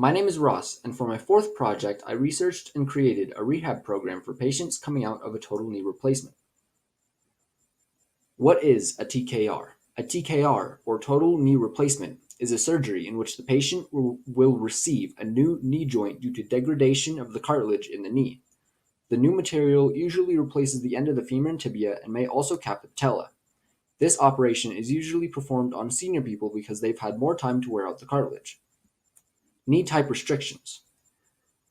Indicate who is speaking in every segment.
Speaker 1: My name is Ross, and for my fourth project, I researched and created a rehab program for patients coming out of a total knee replacement. What is a TKR? A TKR, or total knee replacement, is a surgery in which the patient will receive a new knee joint due to degradation of the cartilage in the knee. The new material usually replaces the end of the femur and tibia and may also cap the patella. This operation is usually performed on senior people because they've had more time to wear out the cartilage. Knee type restrictions.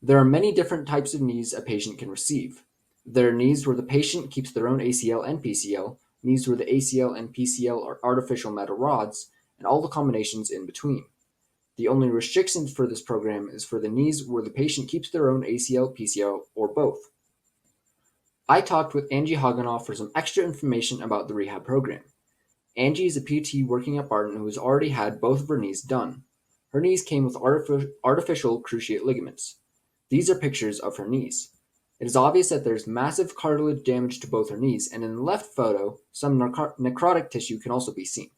Speaker 1: There are many different types of knees a patient can receive. There are knees where the patient keeps their own ACL and PCL, knees where the ACL and PCL are artificial metal rods, and all the combinations in between. The only restrictions for this program is for the knees where the patient keeps their own ACL, PCL, or both. I talked with Angie Haganoff for some extra information about the rehab program. Angie is a PT working at Barton who has already had both of her knees done. Her knees came with artificial cruciate ligaments. These are pictures of her knees. It is obvious that there's massive cartilage damage to both her knees, and in the left photo, some necrotic tissue can also be seen.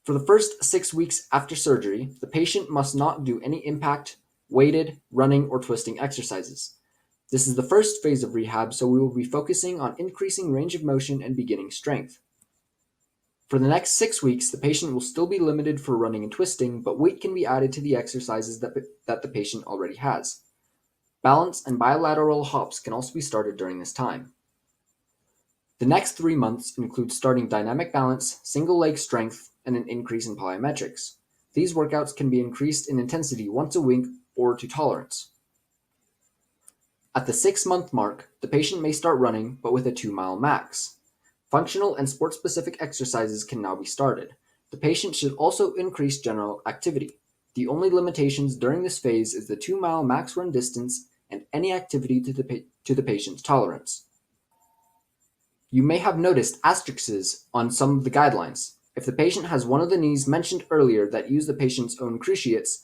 Speaker 1: For the first 6 weeks after surgery, the patient must not do any impact, weighted, running, or twisting exercises. This is the first phase of rehab, so we will be focusing on increasing range of motion and beginning strength. For the next 6 weeks, the patient will still be limited for running and twisting, but weight can be added to the exercises that the patient already has. Balance and bilateral hops can also be started during this time. The next 3 months include starting dynamic balance, single leg strength, and an increase in plyometrics. These workouts can be increased in intensity once a week or to tolerance. At the 6-month mark, the patient may start running, but with a 2-mile max. Functional and sport-specific exercises can now be started. The patient should also increase general activity. The only limitations during this phase is the 2-mile max run distance and any activity to the patient's tolerance. You may have noticed asterisks on some of the guidelines. If the patient has one of the knees mentioned earlier that use the patient's own cruciates,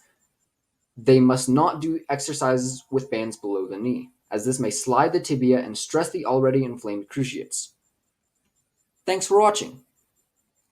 Speaker 1: they must not do exercises with bands below the knee, as this may slide the tibia and stress the already inflamed cruciates. Thanks for watching.